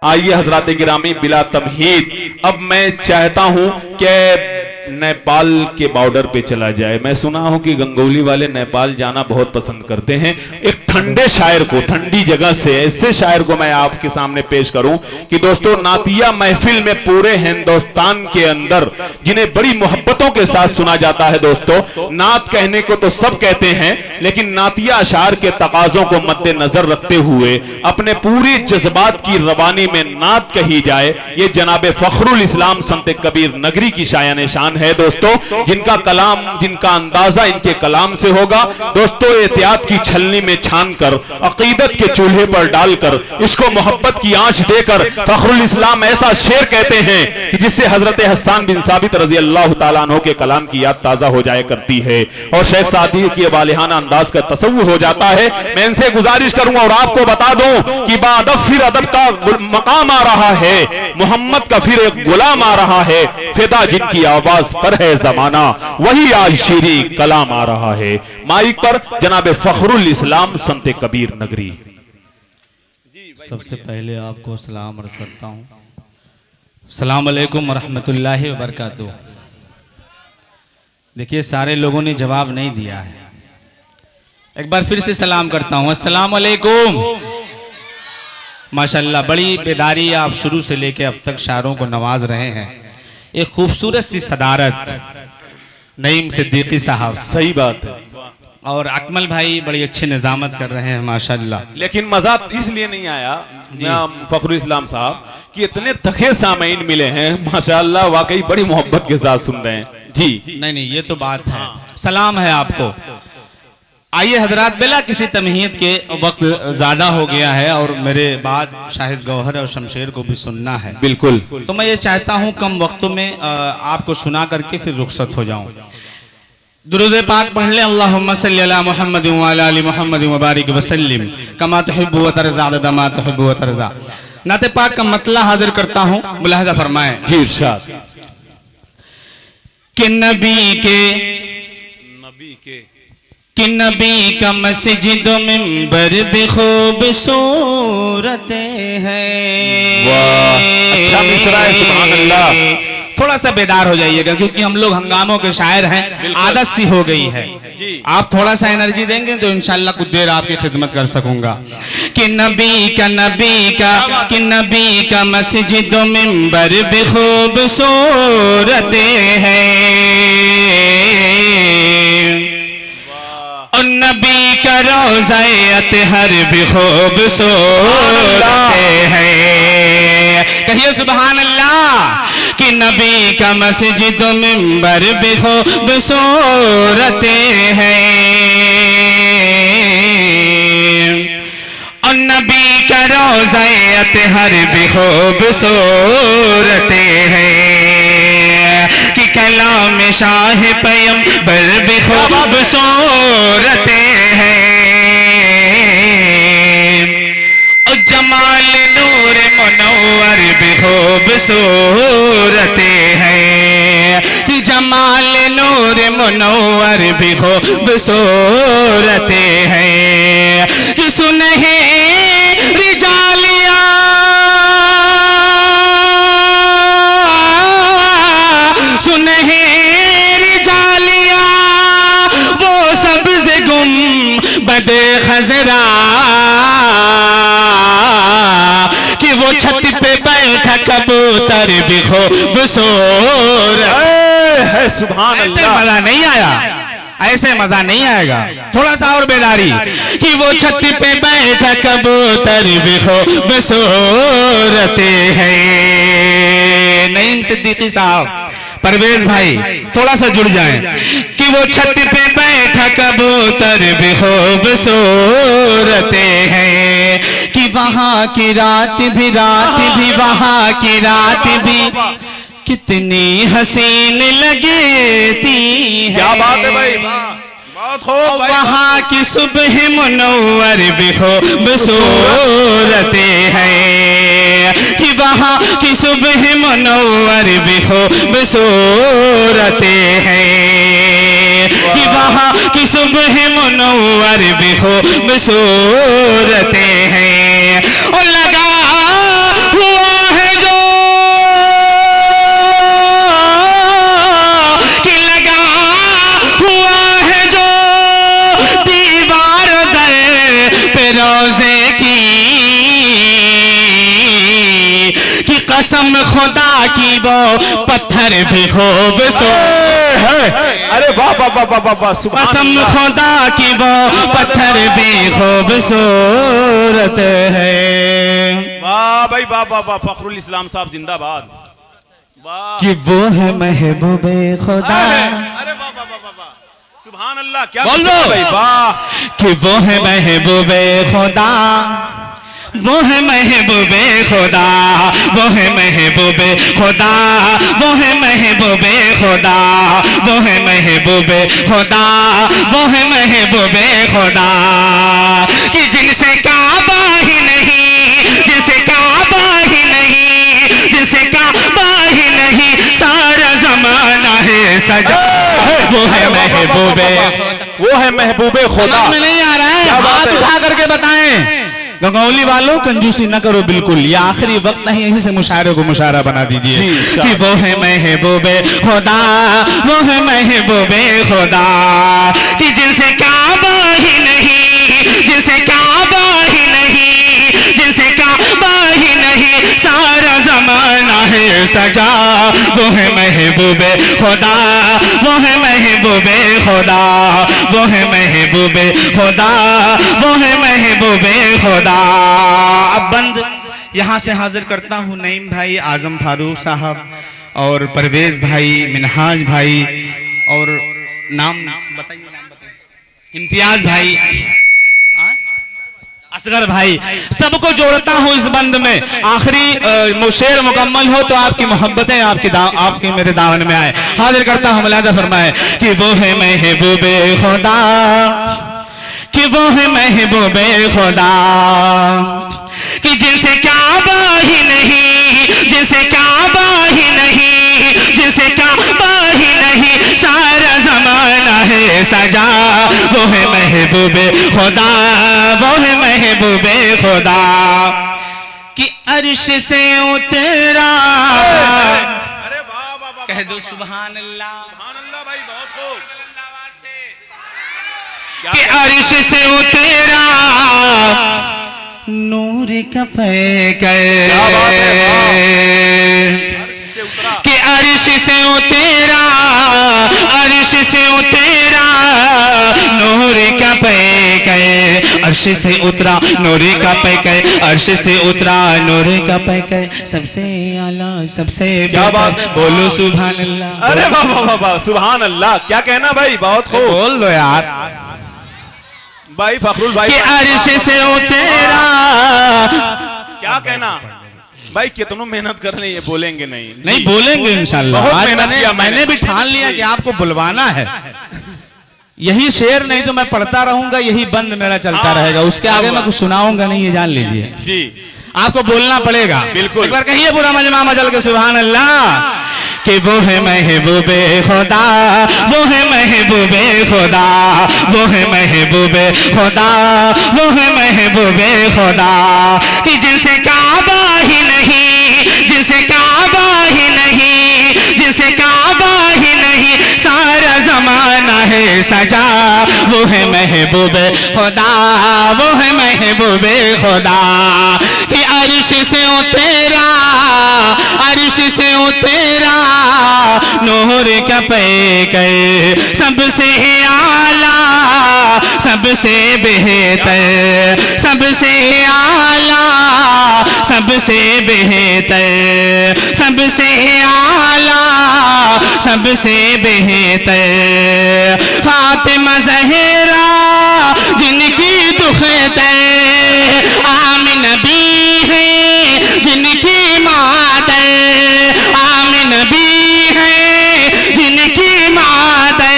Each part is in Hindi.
आइए हजरात गिरामी, बिला तमहीद अब मैं चाहता हूं कि नेपाल के बॉर्डर पे चला जाए। मैं सुना हूं कि गंगोली वाले नेपाल जाना बहुत पसंद करते हैं। एक ठंडे शायर को, ठंडी जगह से ऐसे शायर को मैं आपके सामने पेश करूं कि दोस्तों, नातिया महफिल में पूरे हिंदुस्तान के अंदर जिन्हें बड़ी मोहब्बतों के साथ सुना जाता है। दोस्तों, नात कहने को तो सब कहते हैं, लेकिन नातिया अशार के तकाजों को मद्देनजर रखते हुए अपने पूरे जज्बात की रवानी में नात कही जाए, ये जनाब फखरुल इस्लाम संत कबीर नगरी की शायान शान है। दोस्तों, जिनका कलाम, जिनका अंदाजा इनके कलाम से होगा। दोस्तों, एहतियात की छलनी में छानकर, अकीदत के चूल्हे पर डालकर, इसको मोहब्बत की आंच देकर फखरुल इस्लाम ऐसा शेर कहते हैं कि जिससे हजरत हसन बिन साबित रजी अल्लाह तआला अन्हु के कलाम की याद ताजा हो जाया करती है और शेख सादी की वालिहाना अंदाज का तसव्वुर हो जाता है। मैं इनसे गुजारिश करूंगा और आपको बता दूं कि बादब फिर अदब का मकाम आ रहा है, मोहम्मद का फिर एक गुलाम आ रहा है, फिदा जिनकी आवाज पर है जमाना, वही आज शीरी कलाम आ रहा है। माइक पर जनाब फखरुल इस्लाम संत कबीर नगरी। सबसे पहले आपको सलाम अर्ज करता हूँ। अस्सलाम वालेकुम रहमतुल्लाहि व बरकातुहू। देखिए, सारे लोगों ने जवाब नहीं दिया है। एक बार फिर से सलाम करता हूँ, अस्सलाम वालेकुम। माशाल्लाह, बड़ी बेदारी आप शुरू से लेके अब तक शायरों को नवाज रहे हैं। एक खूबसूरत सी सदारत नईम सिद्दीकी साहब, सही बात है, और अकमल भाई बड़ी अच्छी निजामत कर रहे हैं माशाल्लाह। लेकिन मजा इसलिए नहीं आया फखरुल इस्लाम साहब कि इतने तखे सामीन मिले हैं माशाल्लाह, वाकई बड़ी मोहब्बत के साथ सुन रहे हैं जी। नहीं, ये तो बात है। सलाम है आपको। आइए हजरात, बिला किसी तमहीद के, वक्त ज्यादा हो गया है और मेरे बाद शाहिद गौहर और शमशेर को भी सुनना है। बिल्कुल, तो मैं ये चाहता हूँ कम वक्तों में आपको सुना करके फिर रुखसत हो जाऊं। दुरूद पाक पढ़ ले, अल्लाहुम्मा सल्ली अला मुहम्मद व अला आलि मुहम्मद व बारिक वसल्लिम कमा तुहिब्बु व तरज़ा अदद मा तुहिब्बु व तरज़ा। नाते पाक का मतला हाजिर करता हूँ, मुलाहज़ा फरमाएं जी इरशाद। कि नबी का मस्जिद मिंबर भी खूबसूरत है। अच्छा मिसरा है, सुभान अल्लाह। थोड़ा सा बेदार हो जाइएगा क्योंकि हम लोग हंगामों के शायर हैं, आदत सी हो गई है। आप थोड़ा सा एनर्जी देंगे तो इंशाल्लाह कुछ देर आपकी खिदमत कर सकूंगा। कि नबी का मस्जिद मिंबर भी खूबसूरत है और नबी का रोज़ा अतहर भी खूबसूरत है। कहिए सुभान अल्लाह। कि नबी का मस्जिद मिंबर भी खूबसूरत है और नबी का रोज़ा अतहर भी खूबसूरत है। कि कलाम शाह पैगंबर भी खूबसूरत है और जमाल नूर मुनव्वर भी खूबसूरत है। कि जमाल नूर मुनव्वर भी खूबसूरत है। कि सुनहरी जालियां वो सब्ज़ गुंबद खज़रा कि वो छत पे बैठा कबूतर भी खूबसूरत है। सुभान अल्लाह। ऐसे मजा नहीं आया, ऐसे मजा नहीं आएगा, थोड़ा सा और बेदारी। कि वो छत पे बैठा कबूतर भी खूबसूरत है। नईम सिद्दीकी साहब, परवेज भाई थोड़ा सा जुड़ जाएं। कि वो छत पे बैठा कबूतर भी खूबसूरत है। कि वहाँ की रात भी वहाँ की रात भी कितनी हसीन लगती है। क्या बात है भाई, वहाँ की सुबह मुनव्वर भी खूबसूरत है। कि वहाँ की सुबह मुनव्वर भी खूबसूरत है। कि वहाँ की सुबह मुनव्वर भी खूबसूरत है। और लगा हुआ कसम खुदा की वो पत्थर भी खूब सो अरे वाह वाह वाह वाह वाह वाह, सुभान कसम अल्लाह। खुदा की वो पत्थर भी खूबसूरत है वाह भाई वाह वाह वाह, फखरुल इस्लाम साहब जिंदाबाद। वाह कि वो है महबूबे खुदा अरे वाह वाह वाह वाह वाह, सुभान अल्लाह। क्या बोल कसम है दो। भाई, वाह। कि वो है महबूबे खुदा, वो है महबूबे खुदा, वो है महबूबे खुदा, वो है महबूबे खुदा, वो है महबूबे खुदा, वो है महबूबे खुदा। कि जिनसे काबा ही नहीं, जिनसे काबा ही नहीं, जिनसे काबा ही नहीं, सारा जमाना है सजा, वो है महबूबे खुदा। वो है महबूबे खुदा। समझ में नहीं आ रहा है? क्या बात हाथ है? उठा करके बताएं। गंगौली वालों कंजूसी न करो बिल्कुल, ये आखिरी वक्त नहीं, यहीं से मुशायरे को मुशायरा बना दीजिए। जी, कि वो है महबूबे खुदा, वो है महबूबे खुदा, कि जिनसे काबा ही नहीं, जिनसे काबा ही नहीं, जिनसे काबा ही नहीं, सारा जमाना है सजा, वो है महबूबे खुदा, वो है महबूबे खुदा, वो है महबूबे खुदा, वो है महबूबे खुदा। अब बंद यहाँ से हाजिर करता हूँ नईम भाई, आजम फारूक साहब और परवेज भाई, मिनहाज भाई और नाम बताइए, इम्तियाज भाई, असगर भाई, सबको जोड़ता हूँ इस बंद में। आखिरी शेर मुकम्मल हो तो आपकी मोहब्बतें आपकी मेरे दामन में आए। हाजिर करता हूँ, मुलादा फरमाए कि वो है महबूबे खुदा, कि वो है महबूबे खुदा, कि जिनसे काबा ही नहीं, जिनसे काबा ही नहीं, जिनसे काबा ही नहीं, सारा जमाना है सजा, वो है महबूबे खुदा, वो है महबूबे खुदा। कि अर्श से उतरा, अरे वाह वाह वाह, कह दो सुभान अल्लाह, सुभान अल्लाह भाई, बहुत खूब। कि अर्श से उतरा नूर का पैकर, कि अर्श से उतरा, अर्श से उतरा नूर का पैकर, अर्श से उतरा नूर का पैकर, अर्श से उतरा नूर का पैकर, सबसे आला सबसे क्या बात है, बोलो सुभान अल्लाह। अरे वाह वाह वाह वाह, सुभान अल्लाह। क्या कहना भाई, बहुत खूब बोल दो यार। भाई फखरुल भाई। कि अर्श से उतरा, क्या कहना भाई, कितनों मेहनत कर रहे हैं, ये बोलेंगे नहीं। नहीं बोलेंगे इंशाल्लाह। बहुत आज मेहनत किया मैंने भी ठान लिया कि आपको बुलवाना है। यही शेर नहीं तो मैं पढ़ता रहूंगा, यही बंद मेरा चलता रहेगा, उसके आगे मैं कुछ सुनाऊंगा नहीं, ये जान लीजिए। जी आपको बोलना पड़ेगा। बिल्कुल। एक बार कहिए पूरा मजमा मजल के सुभान अल्लाह। कि वो है महबूबे खुदा, वो है महबूबे खुदा, वो है महबूबे खुदा, वो है महबूबे खुदा। कि जिनसे काबा ही नहीं, जिनसे काबा ही नहीं, जिनसे काबा ही नहीं, सारा जमाना है सजा, वो है महबूबे खुदा, वो है महबूबे खुदा। कि अर्श से उतरा, अर्श से उतरा नूर का पैकर, सबसे आला सबसे बेहतर, सबसे आला सबसे बेहतर, सबसे आला सबसे बेहतर। फातिमा ज़हरा जिनकी दुख्तर, आमिन भी है जिनकी मातर, आमिन भी है जिनकी मातर।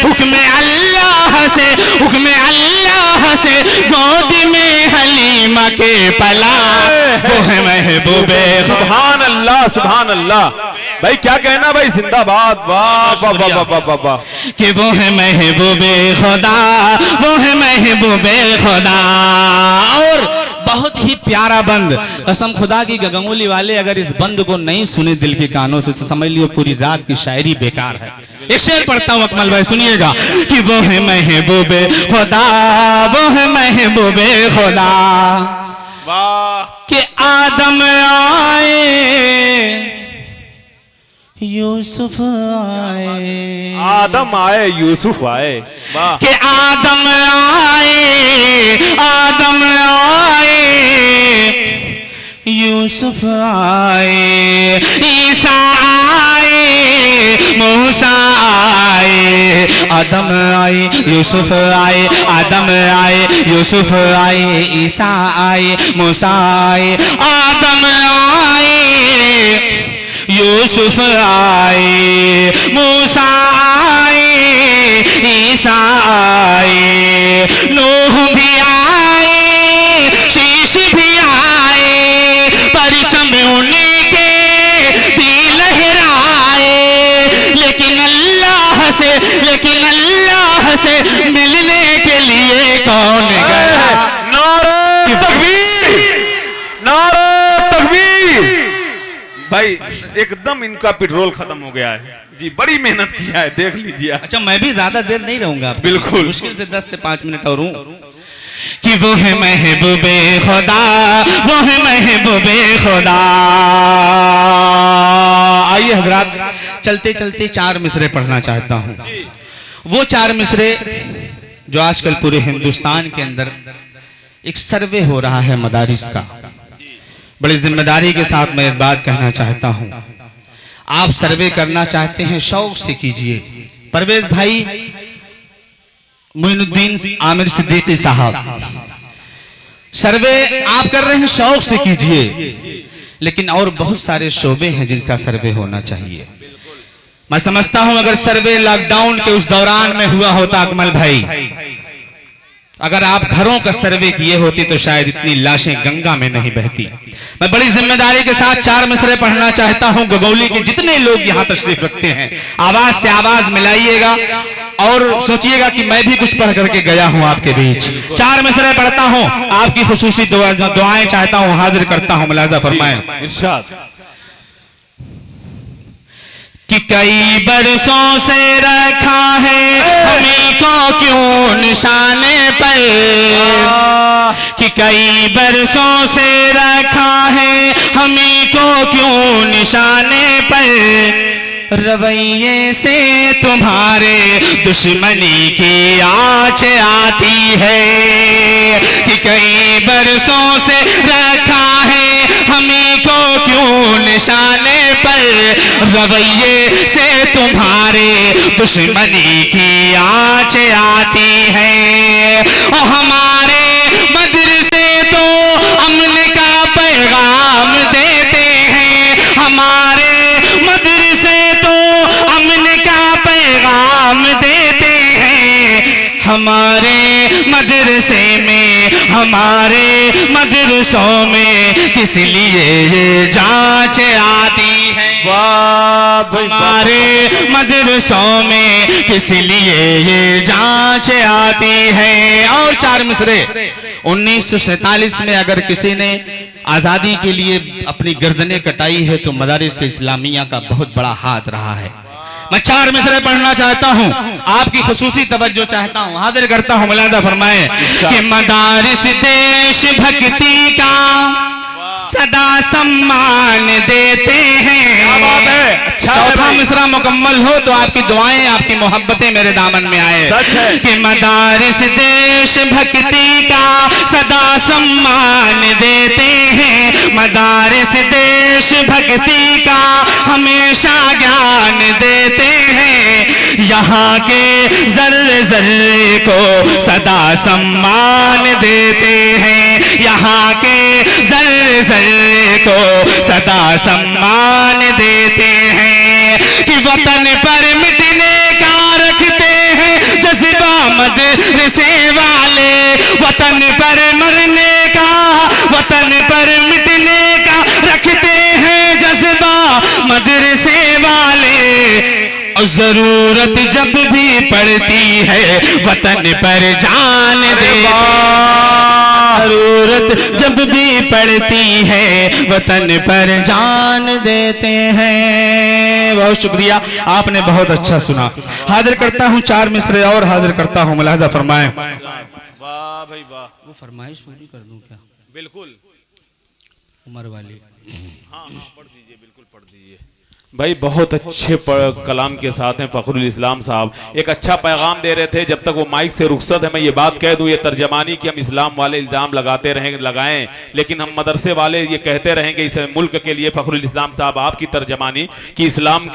हुक्म अल्लाह से, हुक्म अल्लाह से गोद में हलीमा के पला, वो है महबूबे। सुभान अल्लाह, सुभान अल्लाह भाई। क्या कहना भाई, जिंदाबाद। वाह वाह वाह वाह वाह वाह। कि वो है महबूबे खुदा, वो है महबूबे खुदा। और बहुत ही प्यारा बंद, कसम खुदा की गंगोली वाले अगर इस बंद को नहीं सुने दिल के कानों से तो समझ लियो पूरी रात की शायरी बेकार है। एक शेर पढ़ता हूं अकमल भाई, सुनिएगा। कि वो है महबूबे खुदा, वो है महबूबे खुदा। वाह। कि आदम आए यूसुफ आए, आदम आए यूसुफ आए। वाह। कि आदम आए यूसुफ आए, ईसा आए, मूसा आए, आदम आए यूसुफ आए, आदम आए यूसुफ आए, ईसा आए, मूसा आए, आदम आए यूसुफ आए, मूसा आए, ईसा आए, नूह भी आए, शीश भी आए, परचम उनके भी लहराए, लेकिन अल्लाह से मिलने के लिए कौन गया? नारे तकबीर, नारे तकबीर। भाई एकदम इनका पेट्रोल खत्म हो गया है जी, बड़ी मेहनत किया है, देख लीजिए। अच्छा, मैं भी ज्यादा देर नहीं रहूंगा, बिल्कुल मुश्किल से 10 से 5 मिनट और हूं। कि वो है महबूबे खुदा, वो है महबूबे खुदा। आइए हजरात, चलते चलते 4 मिसरे पढ़ना चाहता हूं। वो 4 मिसरे जो आजकल पूरे हिंदुस्तान के अंदर एक सर्वे हो रहा है मदारिस का। बड़ी जिम्मेदारी के साथ मैं एक बात कहना चाहता हूं। आप सर्वे करना चाहते हैं, शौक से कीजिए। परवेज भाई मोइनुद्दीन आमिर सिद्दीकी साहब, सर्वे आप कर रहे हैं, शौक से कीजिए, लेकिन और बहुत सारे शोबे हैं जिनका सर्वे होना चाहिए। मैं समझता हूं अगर सर्वे लॉकडाउन के उस दौरान में हुआ होता अकमल भाई, अगर आप घरों का सर्वे किए होते तो शायद इतनी लाशें गंगा में नहीं बहती। मैं बड़ी जिम्मेदारी के साथ 4 मिसरे पढ़ना चाहता हूं। गगौली के जितने लोग यहां तशरीफ रखते हैं, आवाज से आवाज मिलाइएगा और सोचिएगा कि मैं भी कुछ पढ़ करके गया हूं आपके बीच। 4 मिसरे पढ़ता हूं, आपकी खुसूसी दुआएं चाहता हूं, हाजिर करता हूं, मुलाजा फरमाएं। इरशाद। कि कई बरसों से रखा है हमें को क्यों निशाने पर, कि कई बरसों से रखा है हमें को क्यों निशाने पर, रवैये से तुम्हारे दुश्मनी की आँच आती है। कि कई बरसों से रखा है हमें को क्यों निशाने पर, रवैये से तुम्हारे दुश्मनी की आँच आती है। और हमारे मदरसे तो अमन का पैगाम देते हैं, हमारे मदरसे तो अमन का पैगाम देते हैं। हमारे मदरसे में, हमारे मदरसों में किस लिए ये जांच आती है? हमारे मदरसों में किस लिए ये जांच आती है? और 4 मिसरे। 1947 में अगर किसी ने आजादी के लिए अपनी गर्दनें कटाई है तो मदारिस इस्लामिया का बहुत बड़ा हाथ रहा है। मैं 4 मिसरे पढ़ना चाहता हूं, आपकी खुसूसी तवज्जो चाहता हूं, हाजिर करता हूं, मुलाजा फरमाएं। कि मदारिस देश भक्ति का सदा सम्मान देते हैं। चौथा मिसरा मुकम्मल हो तो आपकी दुआएं, आपकी मोहब्बतें मेरे दामन में आए। कि मदारिस देश भक्ति का सदा सम्मान देते हैं, मदारिस देश भक्ति का हमेशा ज्ञान देते हैं। यहाँ के जर्रे जर्रे को सदा सम्मान देते हैं, यहाँ के जर्रे जर्रे को सदा सम्मान देते हैं। कि वतन पर मिटने का रखते हैं जज्बा मदरसे वाले, वतन पर मरने का, वतन पर मिटने का रखते हैं जज्बा मदरसे वाले। और जरूरत जब भी पड़ती है वतन पर जान देते हैं, जरूरत जब भी पड़ती है वतन पर जान देते हैं। बहुत शुक्रिया, आपने बहुत अच्छा सुना। हाजिर करता हूँ 4 मिसरे और हाजिर करता हूँ, मुलाजा फरमाएं। वाह भाई वाह। वो फरमाइश पूरी कर दूं क्या? बिल्कुल। उमर वाली। हाँ हाँ पढ़ दीजिए, बिल्कुल पढ़ दीजिए। भाई बहुत अच्छे कलाम के साथ हैं फखरुल इस्लाम साहब, एक अच्छा पैगाम दे रहे थे। जब तक वो माइक से रुखसत है मैं ये बात कह दूं, ये तर्जमानी कि हम इस्लाम वाले इल्ज़ाम लगाते रहें लगाएं, लेकिन हम मदरसे वाले ये कहते रहेंगे इस मुल्क के लिए फखरुल इस्लाम साहब आपकी तर्जमानी कि इस्लाम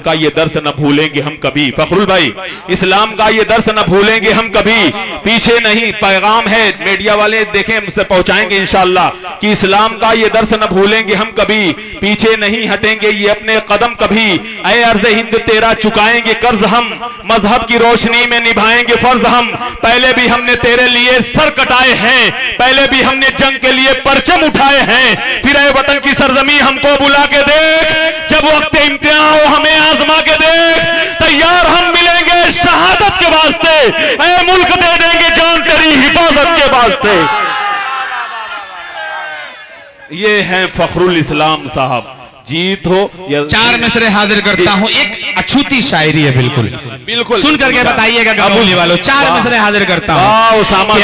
का ये दर्स न भूलेंगे हम कभी। फखरुल भाई, इस्लाम का ये दर्स न भूलेंगे हम कभी, पीछे नहीं। पैगाम है, मीडिया वाले देखें हमसे पहुंचाएंगे इंशाअल्लाह कि इस्लाम का ये दर्स न भूलेंगे हम कभी, पीछे नहीं हटेंगे ये अपने कदम कभी। ऐ अर्ज़ हिंद तेरा चुकाएंगे कर्ज हम, मजहब की रोशनी में निभाएंगे फर्ज हम। पहले भी हमने तेरे लिए सर कटाए हैं, पहले भी हमने जंग के लिए परचम उठाए हैं। फिर ऐ वतन की सरजमी हमको बुला के देख, जब वक्त इम्तिहान हो हमें आजमा के देख। तैयार हम मिलेंगे शहादत के वास्ते, ऐ मुल्क दे देंगे जान तेरी हिफाजत के वास्ते। ये हैं फखरुल इस्लाम साहब। जीत हो या चार मिसरे हाजिर करता हूँ, एक अछूती शायरी है, बिल्कुल बिल्कुल सुन करके बताइएगा गंगोली वालों। चार मिसरे हाजिर करता हूँ।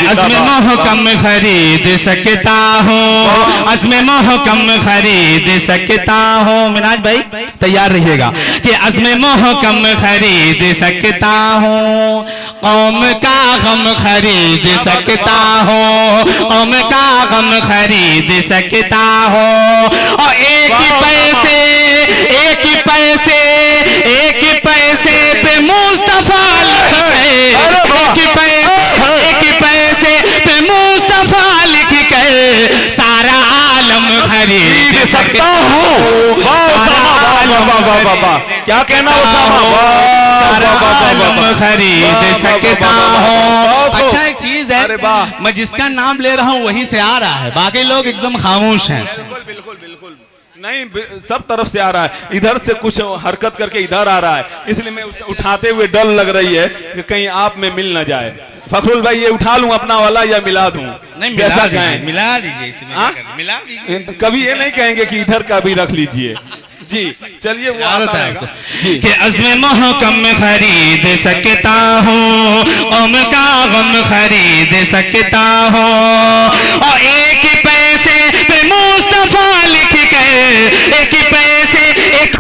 अज़्म मोहकम खरीद सकता हूँ, अज़्म मोहकम खरीद सकता हूँ। मिनाज भाई तैयार रहिएगा कि अज़्म मोहकम खरीद सकता हूँ, कौम का गम खरीद सकता हूँ, कौम का गम खरीद सकता हूँ। और एक ही पैसे पे मुस्तफा लिख कर, एक ही पैसे पे मुस्तफा लिख कर सारा आलम खरीद सकता हूँ। क्या कहना, सारा आलम खरीद सकता हूँ। अच्छा एक चीज है, मैं जिसका नाम ले रहा हूँ वहीं से आ रहा है, बाकी लोग एकदम खामोश हैं। बिल्कुल बिल्कुल नहीं, सब तरफ से आ रहा है, इधर से कुछ हरकत करके इधर आ रहा है, इसलिए मैं उसे उठाते हुए डर लग रही है कि कहीं आप में मिल ना जाए। फखरुल भाई ये उठा लूं अपना वाला या मिला दूं? नहीं, कैसा कहें? मिला दीजिए इसमें, मिला दीजिए। कभी ये नहीं कहेंगे कि इधर का भी रख लीजिए जी। चलिए वो आता है कि अज़्म मोहकम खरीद सकता हूँ, कौम का गम खरीद सकता हूँ। और एक ही पैसे पे मुस्तफा लिख कर, एक ही पैसे एक।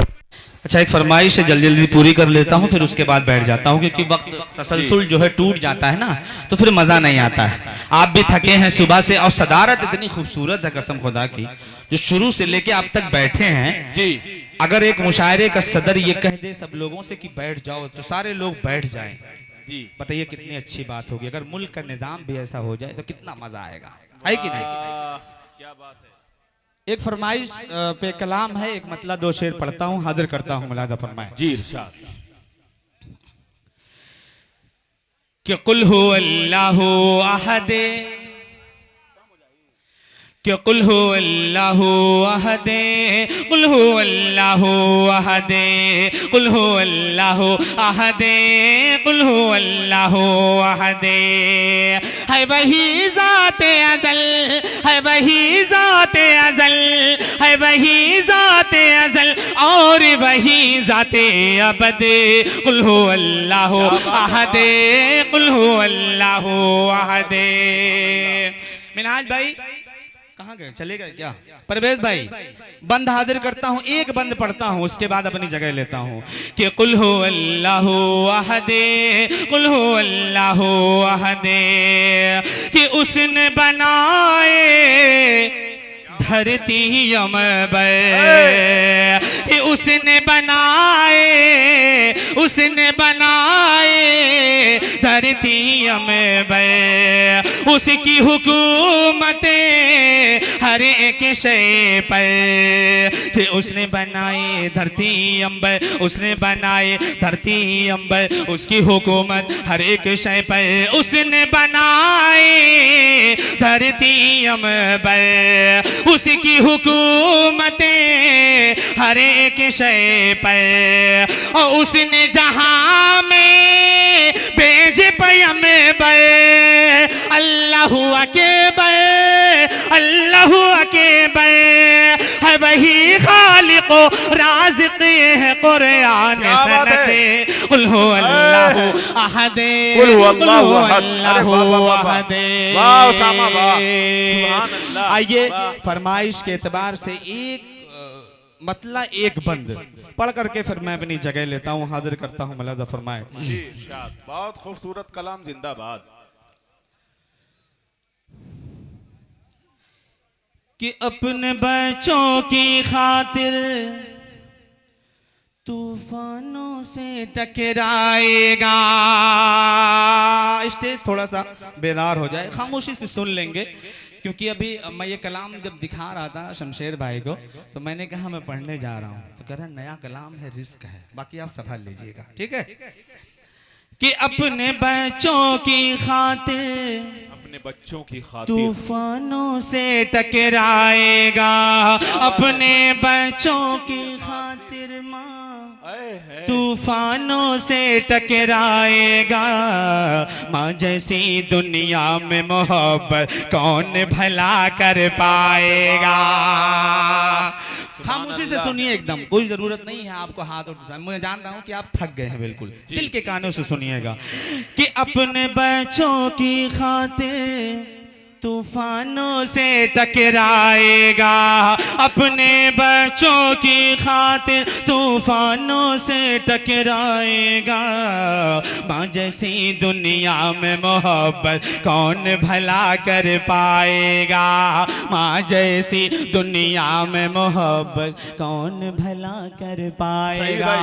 अच्छा एक फरमाइश है, जल्दी जल्दी पूरी कर लेता हूँ, फिर उसके बाद बैठ जाता हूँ, क्योंकि वक्त तसलसल जो है टूट जाता है ना, तो फिर मज़ा नहीं आता है। आप भी थके हैं सुबह से, और सदारत इतनी खूबसूरत है कसम खुदा की, जो शुरू से लेके अब तक बैठे हैं जी। अगर एक मुशायरे का सदर ये कह दे सब लोगों से कि बैठ जाओ, तो सारे लोग बैठ जाएं जी। बताइए कितनी अच्छी बात होगी। अगर मुल्क का निज़ाम भी ऐसा हो जाए तो कितना मज़ा आएगा, है कि नहीं? क्या बात है। एक फरमाइश पे कलाम है, एक मतलब दो शेर पढ़ता हूँ, हाजिर करता हूँ, मुलाज़ा फरमाए जी। इरशाद कि कुल हु अल्लाहु अहद, कि कुल हु अल्लाहु अहद, कुल हु अल्लाहु अहद, कुल हु अल्लाहु अहद, कुल हु अल्लाहु अहद। है वही ज़ाते अज़ल, है वही ज़ाते अज़ल, है वही ज़ाते अज़ल और वही ज़ाते अबद। कुल हु अल्लाहु अहद, कुल हु अल्लाहु अहद। मिनहाज भाई कहाँ गए, चले गए क्या? परवेज भाई बंद हाजिर करता हूँ, एक बंद पढ़ता हूँ, उसके बाद अपनी जगह लेता हूँ कि कुल हु अल्लाहु अहदे, कुल हु अल्लाहु अहदे। कि उसने बनाए धरती अम्बर, कि उसने बनाए, उसने बनाए धरती अम्बर। उसकी हुकूमत हर एक शय पर, कि उसने बनाए धरती अंबर, उसने बनाए धरती अंबर। उसकी हुकूमत हर एक शय पर, उसने बनाए धरती अंबर। उसकी हुकूमत हर एक शय पर, और उसने जहां में भेजे पैगंबर। अल्लाहु अकबर, अल्लाहु अकबर। है वही खालिक राज़िक़ है कुरान सनत। कुल हु अल्लाहु अहद, कुल हु अल्लाहु अहद। वाह उसामा वाह, सुभान अल्लाह। आइए फरमाइश के एतबार से एक मतला एक बंद पढ़ करके फिर मैं अपनी जगह लेता हूँ, हाजिर करता हूँ। मुलाजा फरमाए। जी इरशाद। बहुत खूबसूरत कलाम, जिंदाबाद। कि अपने बच्चों की खातिर तूफानों से टकराएगा। स्टेज थोड़ा सा बेदार हो जाए, खामोशी से सुन लेंगे, क्योंकि अभी मैं ये कलाम जब दिखा रहा था शमशेर भाई को, तो मैंने कहा मैं पढ़ने जा रहा हूँ, तो कह रहा नया कलाम है, रिस्क है, बाकी आप संभाल लीजिएगा, ठीक है। कि अपने बच्चों की खातिर, अपने बच्चों की खातिर तूफानों से टकराएगा। अपने बच्चों की खातिर माँ तूफानों से टकराएगा। माँ जैसी दुनिया में मोहब्बत कौन भला कर पाएगा। खामोशी से सुनिए, एकदम कोई जरूरत नहीं है आपको हाथ उठाने, मैं जान रहा हूं कि आप थक गए हैं, बिल्कुल दिल के कानों से सुनिएगा। कि अपने बच्चों की खातिर तूफानों से टकराएगा। अपने बच्चों की खातिर तूफानों से टकराएगा। माँ जैसी दुनिया में मोहब्बत कौन भला कर पाएगा। माँ जैसी दुनिया में मोहब्बत कौन भला कर पाएगा।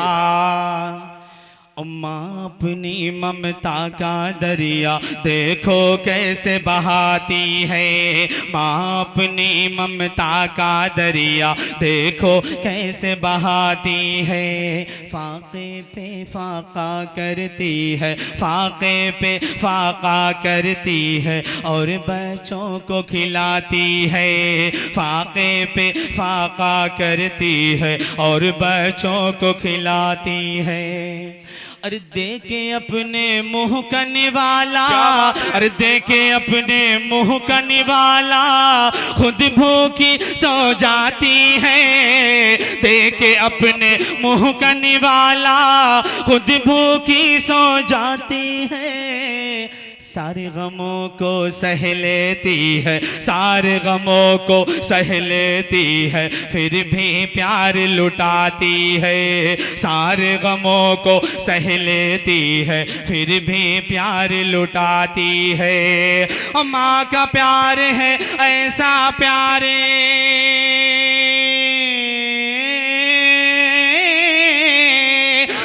माँ अपनी ममता का दरिया देखो कैसे बहाती है। माँ अपनी ममता का दरिया देखो कैसे बहाती है। फाके पे फाका करती है, फाके पे फाका करती है और बच्चों को खिलाती है। फाके पे फाका करती है और बच्चों को खिलाती है। अरे देखे अपने मुंह का निवाला, अरे देखे अपने मुंह का निवाला खुद भूखी सो जाती है। देखे अपने मुंह का निवाला खुद भूखी सो जाती है। सारे गमों को सह लेती है, सारे गमों को सह लेती है, फिर भी प्यार लुटाती है। सारे गमों को सह लेती है, फिर भी प्यार लुटाती है। माँ का प्यार है ऐसा प्यारे,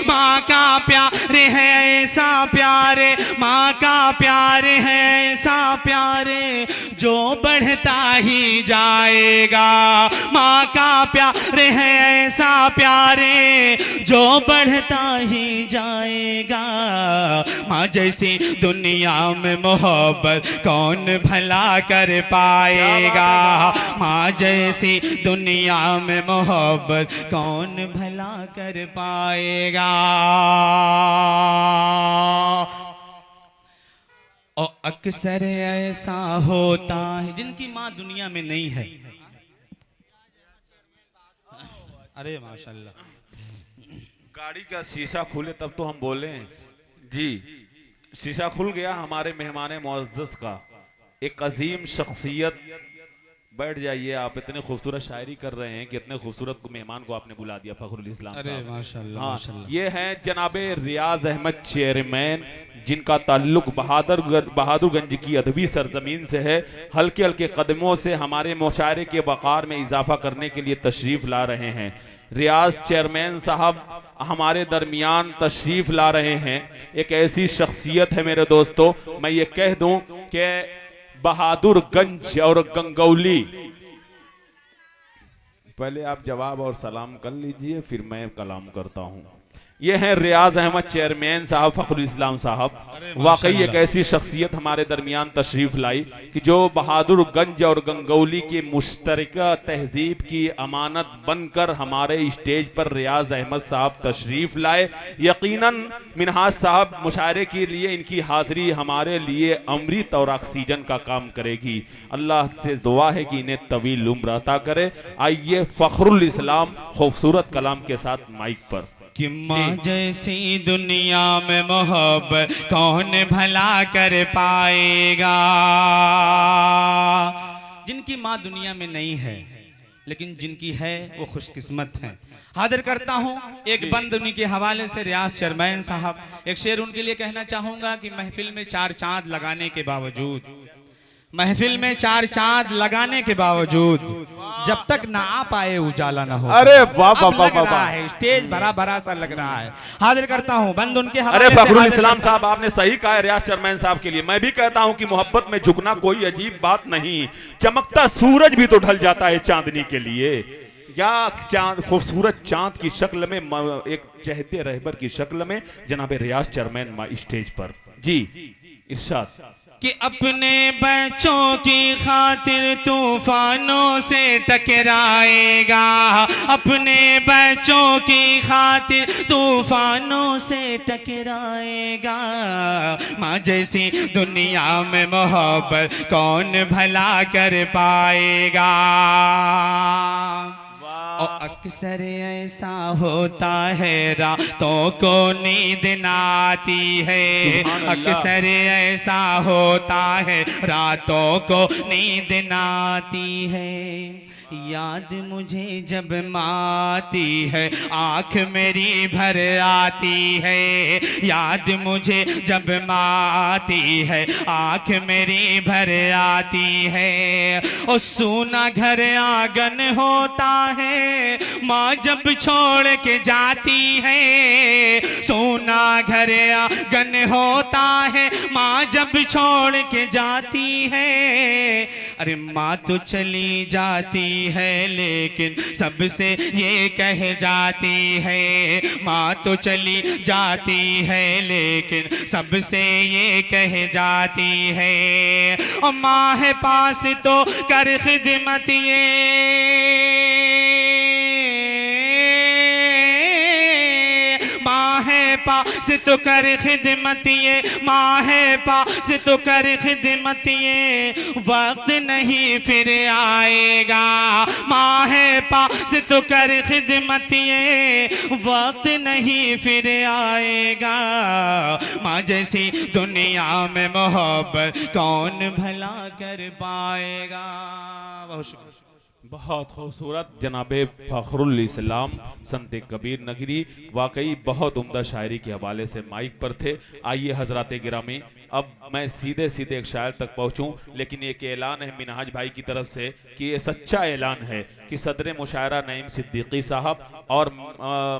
माँ का प्यार है ऐसा प्यारे, माँ का प्यार है ऐसा प्यारे जो बढ़ता ही जाएगा। माँ का प्यार है ऐसा प्यारे जो बढ़ता ही जाएगा। माँ जैसी दुनिया में मोहब्बत कौन भला कर पाएगा। माँ जैसी दुनिया में मोहब्बत कौन भला कर पाएगा। और अक्सर ऐसा होता है जिनकी माँ दुनिया में नहीं है। अरे माशाल्लाह, गाड़ी का शीशा खुले तब तो हम बोले। जी शीशा खुल गया हमारे मेहमान मुअज़्ज़ज़ का, एक अजीम शख्सियत। बैठ जाइए, आप इतने खूबसूरत शायरी कर रहे हैं कि इतने खूबसूरत मेहमान को आपने बुला दिया, फखरुल इस्लाम साहब। अरे माशाल्लाह, हाँ, माशाल्लाह। ये हैं जनाबे रियाज अहमद चेयरमैन, जिनका ताल्लुक बहादुरगंज की अदबी सरजमीन से है। हल्के हल्के कदमों से हमारे मुशायरे के वक़ार में इजाफा करने के लिए तशरीफ़ ला रहे हैं। रियाज चेयरमैन साहब हमारे दरमियान तशरीफ़ ला रहे हैं। एक ऐसी शख्सियत है मेरे दोस्तों, मैं ये कह दूं कि बहादुरगंज और गंगौली, पहले आप जवाब और सलाम कर लीजिए फिर मैं कलाम करता हूं। ये हैं रियाज अहमद चेयरमैन साहब, फखरुल इस्लाम साहब। वाकई एक ऐसी शख्सियत हमारे दरमियान तशरीफ लाई कि जो बहादुरगंज और गंगौली की मुश्तरका तहजीब की अमानत बनकर हमारे स्टेज पर रियाज अहमद साहब तशरीफ लाए। यकीनन मिनहाज साहब मुशायरे के लिए इनकी हाजिरी हमारे लिए अमृत और ऑक्सीजन का काम करेगी। अल्लाह से दुआ है कि इन्हें तवील उम्र अता करे। आइए फखरुल इस्लाम खूबसूरत कलाम के साथ माइक पर। कि माँ जैसी दुनिया में मोहब्बत कौन भला कर पाएगा। जिनकी माँ दुनिया में नहीं है लेकिन जिनकी है वो खुशकिस्मत हैं। हाजिर करता हूँ एक बंद उन्हीं के हवाले से रियाज चेयरमैन साहब। एक शेर उनके लिए कहना चाहूँगा कि महफिल में 4 चांद लगाने के बावजूद, महफिल में 4 चांद लगाने के बावजूद जब तक ना आ पाए उजाला ना हो। अरे वाह वाह वाह लग रहा वाह, है स्टेज भरा भरा सा लग रहा है। हाजिर करता हूँ बंद उनके अरे हवाले से। फखरुल हाजिर इस्लाम करता साहब, आपने सही कहा है रियाज चेयरमैन साहब के लिए। मैं भी कहता हूं कि मोहब्बत में झुकना कोई अजीब बात नहीं। चमकता सूरज भी तो ढल जाता है चांदनी के लिए। या चांद, खूबसूरत चांद की शक्ल में, एक चहते रहबर की शक्ल में जनाब रियाज चेयरमैन स्टेज पर। जी इरशाद कि अपने बच्चों की खातिर तूफानों से टकराएगा, अपने बच्चों की खातिर तूफानों से टकराएगा। माँ जैसी दुनिया में मोहब्बत कौन भला कर पाएगा। और अक्सर ऐसा होता है रातों को नींद ना आती है, अक्सर ऐसा होता है रातों को नींद ना आती है। याद मुझे जब माँ आती है आँख मेरी भर आती है, याद मुझे जब माँ आती है आँख मेरी भर आती है। और सूना घर आंगन होता है माँ जब छोड़ के जाती है, सूना घर आंगन होता है माँ जब छोड़ के जाती है। अरे माँ तो चली जाती है लेकिन सबसे ये कह जाती है, माँ तो चली जाती है लेकिन सबसे ये कह जाती है। और माँ है पास तो कर खिदमत ये, माँ है पास तो कर खिदमत ये, माँ है पास तो कर खिदमत ये, वक्त नहीं फिर आएगा। माँ है पास तो कर खिदमत ये, वक्त नहीं फिर आएगा। माँ जैसी दुनिया में मोहब्बत कौन भला कर पाएगा। बहुत शुक्रिया। बहुत खूबसूरत जनाबे फखरुल इस्लाम संत कबीर नगरी, वाकई बहुत उम्दा शायरी के हवाले से माइक पर थे। आइए हजरात गिरामी, अब मैं सीधे सीधे एक शायर तक पहुंचूं, लेकिन एक ऐलान है मिनहाज भाई की तरफ से कि ये सच्चा ऐलान है कि सदर मुशायरा नईम सिद्दीकी साहब और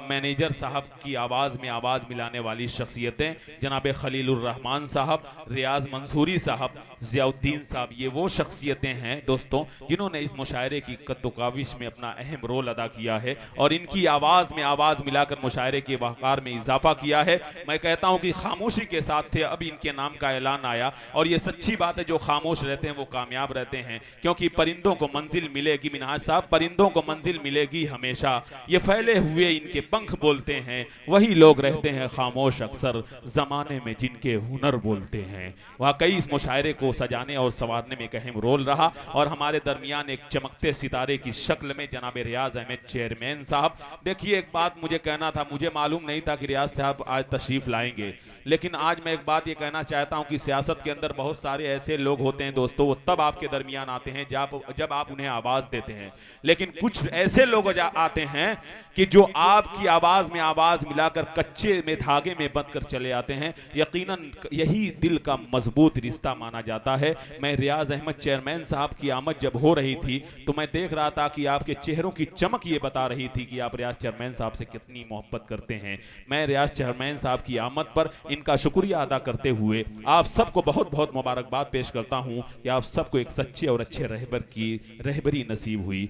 मैनेजर साहब की आवाज़ में आवाज़ मिलाने वाली शख्सियतें जनाब खलीलुर रहमान साहब, रियाज मंसूरी साहब, ज़ियाउद्दीन साहब, ये वो शख्सियतें हैं दोस्तों जिन्होंने इस मुशायरे की कद्दोकाविश में अपना अहम रोल अदा किया है और इनकी आवाज़ में आवाज़ मिलाकर मुशायरे के वक़ार में इजाफा किया है। मैं कहता हूँ कि खामोशी के साथ थे, अब इनके नाम का ऐलान आया और ये सच्ची बात है, जो खामोश रहते हैं वो कामयाब रहते हैं, क्योंकि परिंदों को मंजिल मिलेगी। मिनहाज साहब, परिंदों को मंजिल मिलेगी हमेशा, ये फैले हुए इनके पंख बोलते हैं, वही लोग रहते हैं खामोश अक्सर ज़माने में जिनके हुनर बोलते हैं। वाकई इस मुशायरे को सजाने और संवारने में एक अहम रोल रहा और हमारे दरमियान एक चमकते सितारे की शक्ल में जनाब रियाज अहमद चेयरमैन साहब। देखिए, एक बात मुझे कहना था, मुझे मालूम नहीं था कि रियाज साहब आज तशरीफ लाएंगे, लेकिन आज मैं एक बात ये कहना चाहता हूं कि सियासत के अंदर बहुत सारे ऐसे लोग होते हैं दोस्तों, वो तब आपके दरमियान आते हैं जब आप उन्हें आवाज़ देते हैं, लेकिन कुछ ऐसे लोग आते हैं कि जो आपकी आवाज़ में आवाज़ मिलाकर कच्चे में धागे में बंध कर चले आते हैं। यकीनन यही दिल का मजबूत रिश्ता माना जाता है। मैं रियाज अहमद चेयरमैन साहब की आमद जब हो रही थी तो मैं देख रहा था कि आपके चेहरों की चमक ये बता रही थी कि आप रियाज चेयरमैन साहब से कितनी मोहब्बत करते हैं। मैं रियाज चेयरमैन साहब की आमद पर इनका शुक्रिया अदा करते हुए आप सबको बहुत बहुत मुबारकबाद पेश करता हूं कि आप सबको एक सच्चे और अच्छे रहबर की रहबरी नसीब हुई।